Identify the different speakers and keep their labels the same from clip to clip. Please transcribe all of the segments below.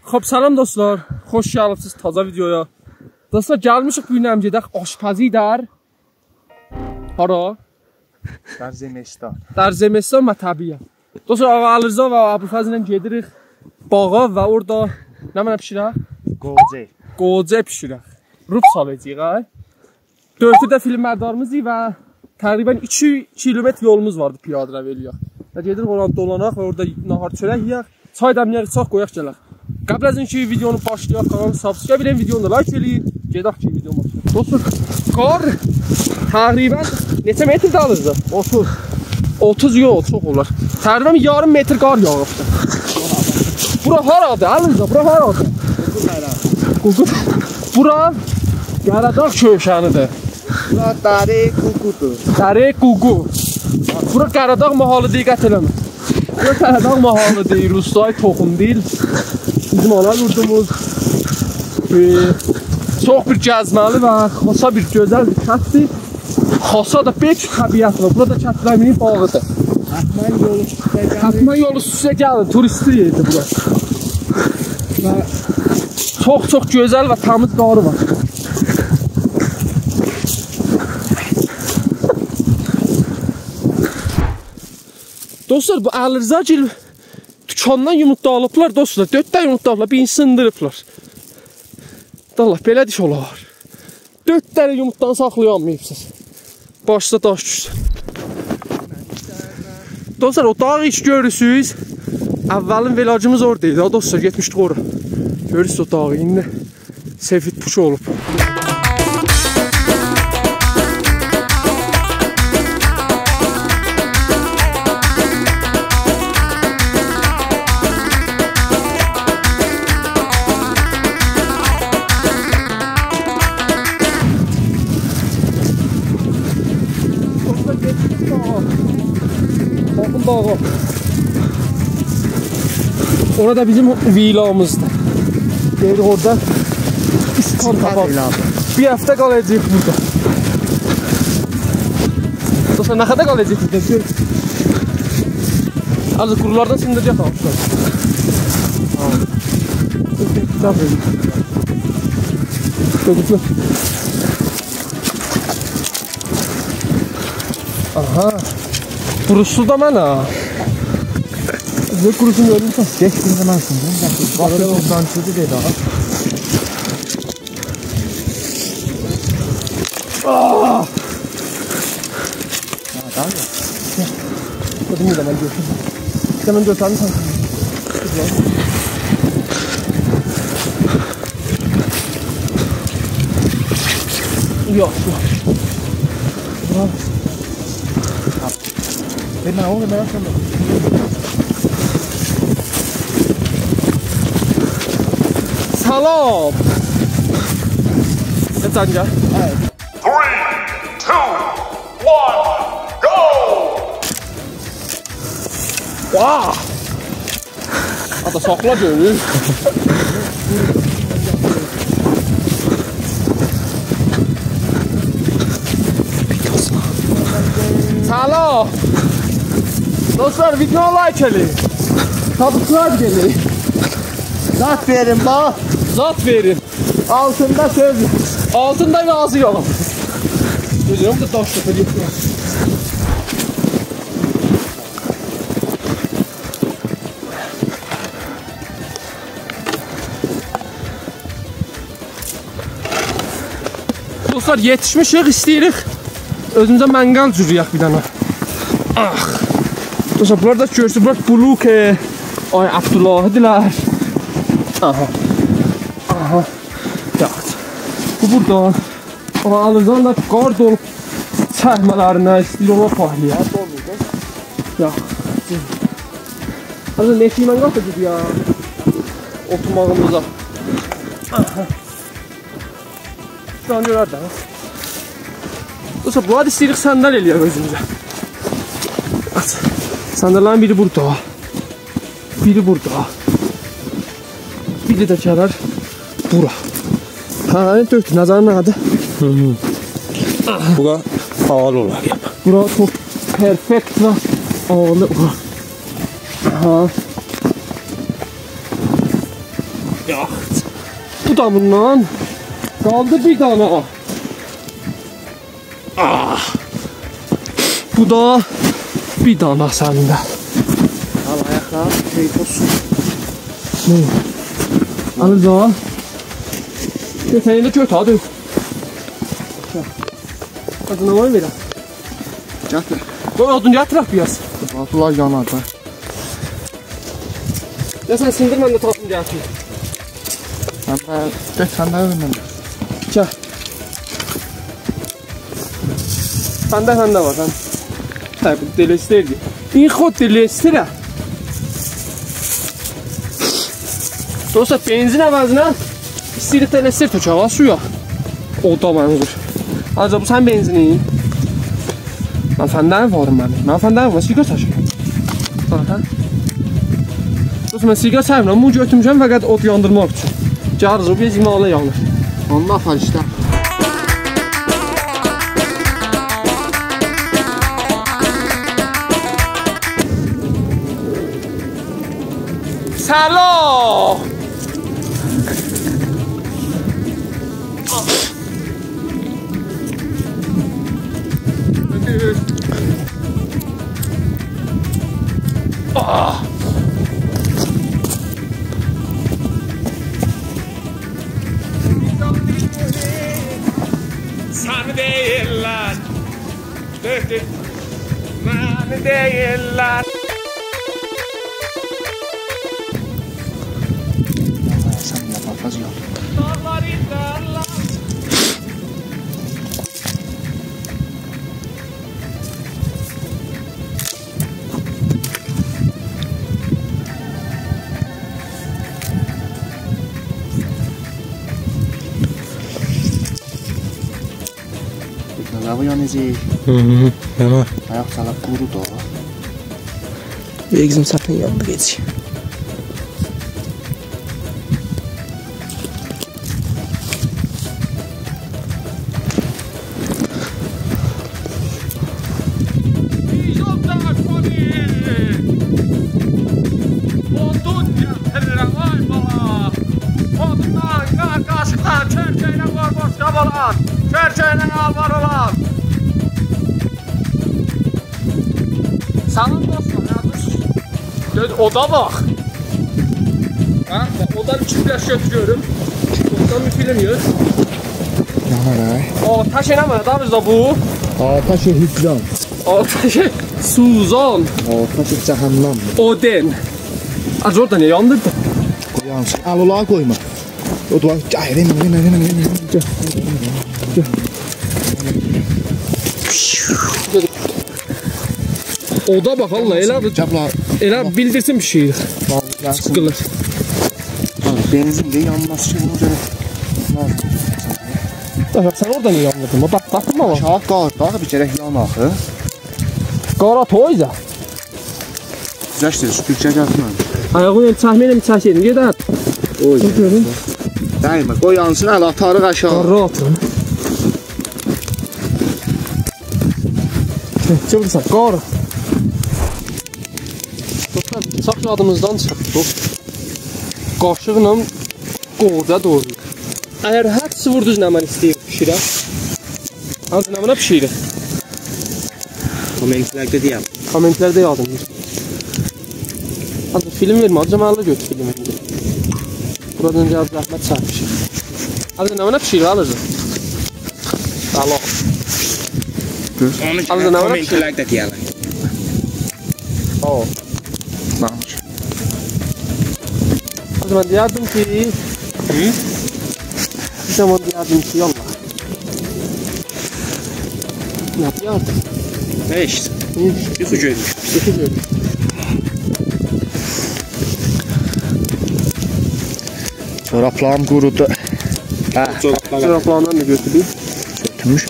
Speaker 1: Xo'p, salam dostlar. Xoş gəlibsiz taza videoya. Dostlar, gəlmişik bu gün həm gedək aşpazi dar. Hara?
Speaker 2: Dar Zemestan.
Speaker 1: Dar Zemestan və təbii. Dostlar, Ağa Əlirza və Əbülfəzlə gedirik bağa və orada nə mənə pişirək? Qoca pişirək. Ruf salacağıq. 4 də filmlərdarımız və təqribən 2 kilometr yolumuz vardı piyadə rəvəliyə. Və gedirik oranı dolanaq və orada nahar çörək yeyək. Çay dəmləyək, çaq qoyaq gələk. Qəbl əzin ki, videonu başlayaq, kanalı subscribe edin, videonu da like eləyin. Gedək ki, videonu başlayaq. Dostlar, qar təqribən neçə metr alırdı? 30 yox, çox olar. Təqribən yarım metr qar yağıbdı. Bura haradır? Əlirza, bura haradır? Bura Qaradağ köşənidir.
Speaker 2: Bura Dare Ququdur.
Speaker 1: Dare Ququ. Bura Qaradağ mahalı diqqət eləmə. Bura Qaradağ mahalı deyil, Rusay toxum deyil. Bizim ana yurdumuz çox bir gəzməli və xasa bir gözəl bir kətdir. Xasa da beç təbiət var. Burada Kətləminin bağıdır. Hətmən yolu üstə gəlin, turisti yerdir bura. Və çox gözəl və təmiz qarı var. Dostlar, bu Əlirza gil dükandan yumurta alıblar dostlar. 4 də yumurta alıblar, birini sındırıblar. Allah, belə diş olar. 4 dənə yumurtanı saxlayamayıbsınız. Başda daş düşsün. Dostlar, o dağ iş görürsünüz. Əvvəlin velacımız oradaydı. Dostlar, getmişdik ora. Görürsünüz o dağı, indi sefid puş olub. Bakın bağa. Orada bizim villamızdır. Gelirik orada iskan tapaq. Bir həftə qalacaq burada. Dostlar, nə qədər qalacaq burada? Azı qurulardan sındıracaq almışlar. Gördüklər. Aha. Kurusu da mənə. Ne kurusunu görürsən?
Speaker 2: Geç bir zaman sındırım. Bakın oradan çıktı dedi ağa. Tamam ya.
Speaker 1: Kodum da ben görsün. Hemen görsün sen. Yok. Bravo.
Speaker 2: Ben ne oldu merak etme.
Speaker 1: Salam. Ne tanca?
Speaker 2: Evet.
Speaker 3: 3, 2, 1, go!
Speaker 1: Wow! Ata sakla görür. Salam. Dostlar, video like edin. Subscribe gelin.
Speaker 2: Zat verin bak.
Speaker 1: Zat verin.
Speaker 2: Altında söz.
Speaker 1: Altında yazıyor. Gözlerim de taş yapıyor. Dostlar, yetişmişik, istəyirik özümüzə mənqal cürüyək bir dənə. Ah. Dostlar, bunlar da görürsünüz, bunlar Buluke, ay Abdullahidilər. Aha. Aha. Yaxşı. Bu buradan. Ağa Əlirzadan da qar dolub çəkmələrinə istəyir ona pahlıyaq. Yaxşı. Hazır neçə mən qatacaq ya? Oturmağımıza. Aha. Şu an görər də. Dostlar, bu adı istəyirik səndəl eləyək özümüzə. Səndəllərin biri burada. Biri burada. Biri də gələr bura. Hə, dörtü, nəzərin nədir?
Speaker 2: Bura havalı olar.
Speaker 1: Bura çox perfekt və havalı olar. Aha. Yox. Bu da bundan. Qaldı bir dana. Ah. Bu da bir dana səndə.
Speaker 2: Al ayaqlar, şey olsun.
Speaker 1: Ne? Alırca. Sen de kötü hadi. Hadi ne var mı?
Speaker 2: Gətir.
Speaker 1: Qoy odun yatıraq biraz.
Speaker 2: Batılar yanar da.
Speaker 1: Ya sen sindir mən də tapım gətir.
Speaker 2: Sən də öyrəndən.
Speaker 1: Gəl. Səndə var sən. Tabii delestirdi. İyi xod delestirə. Dostlar benzin əvəzinə istəyirək delestir tökəğa suya. Oda mənzur. Ancaq bu sən benzinin. Mən fəndən varım mənim. Mən fəndən varım. Sigar çəkirəm. Zaten. Dostlar mən sigar çəkirəm. Bunu götürmüşəm fəqət od yandırmaq üçün. Gəliriz o bir zimalı yanır.
Speaker 2: Allah var işte.
Speaker 1: Salam. Sen değiller. Ben değiller.
Speaker 2: Sen yapmaz ya. Lava yanıcı.
Speaker 4: Yanar.
Speaker 2: Ayak salak kuru da.
Speaker 4: Bizim sapın yanında geç.
Speaker 1: Çerçeğine alvar olan. Salam dostlar, yalnız oda bak. Ha, bak odan 2 flash götürüyorum. Odan müfilemiyor.
Speaker 2: Yanar ay.
Speaker 1: Taş eləmə da bizdə bu.
Speaker 2: Taşı hüccan.
Speaker 1: Taşı Suzan.
Speaker 2: Taşı cehennem.
Speaker 1: Oden. Az orada ne yandırdı?
Speaker 2: Koyansın. Al olağa koyma. O duvar. Ay remin.
Speaker 1: Oda bak Allah elə bildirsin bir şey. Sıkılır.
Speaker 2: Benzin de yanmaz ki bunu göre.
Speaker 1: Sen orada niye yandırdın? Bak bakma ama.
Speaker 2: Aşağı qar bir kere yan axı.
Speaker 1: Qara toyza.
Speaker 2: Güzəşdir, süpürgə gəlməmiş.
Speaker 1: Ayağını çəkməyəm çəkədim. Gedər.
Speaker 2: Oy. Dəymə, qoy yansın, əl atarıq aşağı.
Speaker 1: Qara atın. Çabırsan, qara. Sağ yadımızdan çıxdı. Qaşıqla qoğuda doğru. Əgər hər sıvırdız nə mən istəyir pişirəm. Hansı nə mənə pişirir?
Speaker 2: Kommentlərdə deyəm.
Speaker 1: Kommentlərdə yazın. Hadi film vermə, acı mənlə götür filmi. Buradan cevap zəhmət çəkmişim. Hadi nə mənə pişirir alıcı? Sağ
Speaker 2: Kommentlərdə deyərlər.
Speaker 1: O.
Speaker 2: Namış.
Speaker 1: O zaman diyardım ki... Bir zaman diyardım ki yallah. Yap yardım.
Speaker 2: Ne işte? Yuxu görmüş.
Speaker 1: Yuxu görmüş.
Speaker 2: Çoraplarım qurudu.
Speaker 1: Çoraplarından da götüreyim.
Speaker 2: Götürmüş.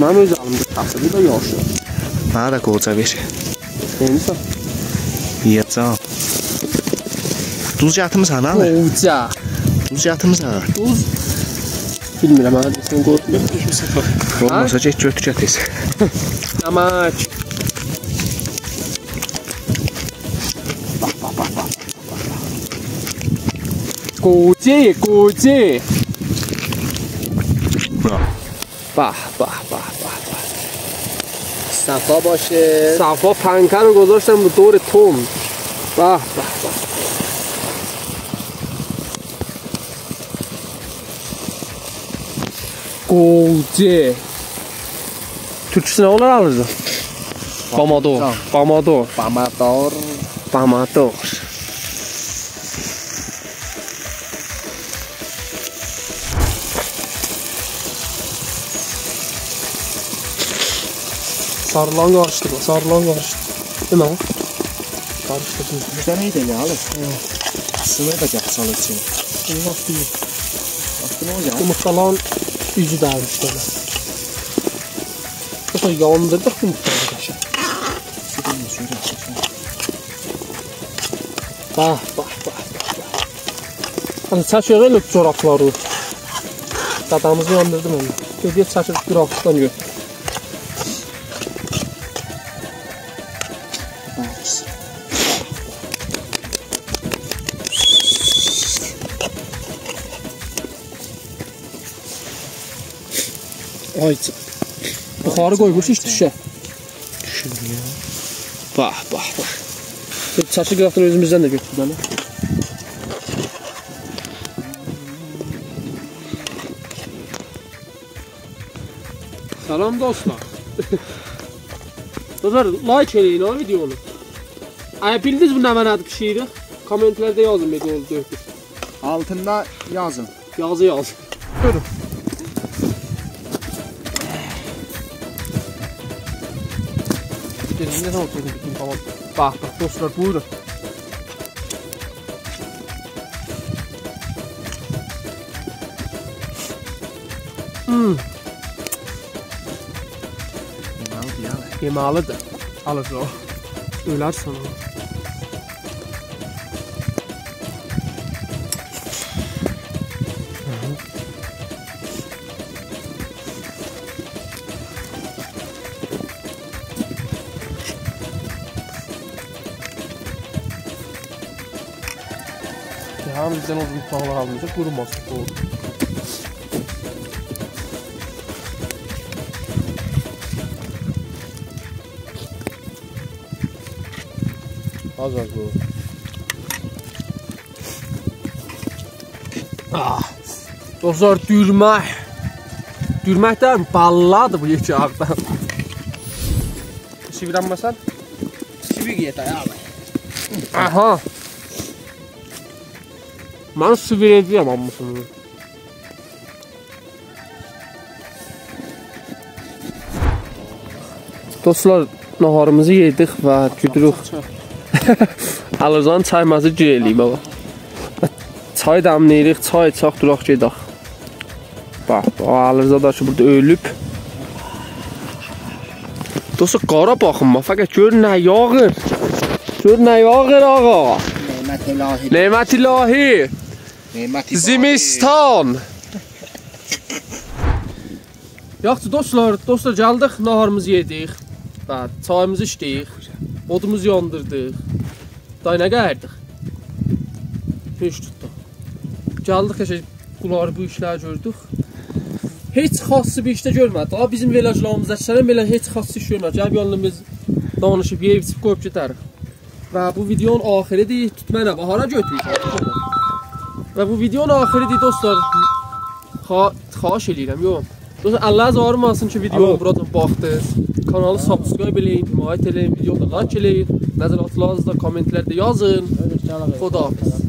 Speaker 1: Mənim öz alımda taxıdır da yaşıyor.
Speaker 2: Mənə də qoca ver.
Speaker 1: Neymişsən?
Speaker 2: Yiyəcəm. Duz yatımısan abi?
Speaker 1: Qoca.
Speaker 2: Duz yatımısan.
Speaker 1: Duz. Bilmirəm, mənə desin qoyutmuyor.
Speaker 2: Olmasa get götür gətir.
Speaker 1: Yamak.
Speaker 2: Bax.
Speaker 1: Qoce, qoce. Bah.
Speaker 2: صفا باشه.
Speaker 1: صفا پنکه رو گذاشتم رو دور توم. به. Qoce. Türkçesi ne olur alırdı? Pamador. Sarılan karıştır. Değil mi? Karıştırdım.
Speaker 2: Bizden iyi değil abi. Sınırı da gel içine.
Speaker 1: Bak değil.
Speaker 2: Baktı ne olacak?
Speaker 1: Yumurtaların yüzü dağılmış böyle. Bu da yandırdık yumurtaları kaşa. Bak. Hani çaşıyor öyle çorapları. Dadamızı yandırdım onu. Gediye çaşır grafistan Ay, buxarı koymuş hiç düşe.
Speaker 4: Düşür ya.
Speaker 1: Bak. Çaşı qıraqdan özümüzdən də götürdük onu. Salam dostlar. Dostlar, like eləyin o videonu. Bildiniz bu nə mənədir pişiririk? Kommentlərdə yazın videonu dökdük.
Speaker 2: Altında yazın.
Speaker 1: Yazın. Görün. Gelin ne oturdum bütün tamam. Bak dostlar buyurun. Yemalıdır. Alır o. Öler sana. Bizden uzun tutanlar almayacak, kurumaz. Doğru. Az bu. Dostlar, dürməkdən balladır bu yeki ağdan. Sivirənməsən?
Speaker 2: Sivik yetay abi.
Speaker 1: Aha. Ben su vereceğim ammasını. Dostlar, naharımızı yedik ve güdürük. Alırsan çaymazı gireliyim baba. Çay damlayırıq, çay içək duraq gedək. Bax, Alırza da burada ölüb. Dostlar, qara baxın, fəqət gör nə yağır. Ağa. Nemət ilahi. Zimistan. Yaxşı dostlar gəldik, naharımızı yedik. Çayımızı içdik. Odumuzu yandırdıq. Day nə gəldik? Heç tutduq. Gəldik, bunları bu işləri gördük. Heç xassı bir işdə görmədik. Bizim velajlarımızdakıların belə heç xassı iş görmədik. Gəlib yanımız danışıb, yeyib, içib, qoyub gedərik. Və bu videonun axiridir. Tutmana bahara götürürük. Və bu videonun axiridir dostlar. Xahiş edirəm, yox. Dostlar, Allah zarımasın ki videomu buradan baxdınız. Kanalı subscribe eləyin, himayət eləyin, videoda like eləyin. Nəzəratlarınızda kommentlərdə yazın. Xudahafiz.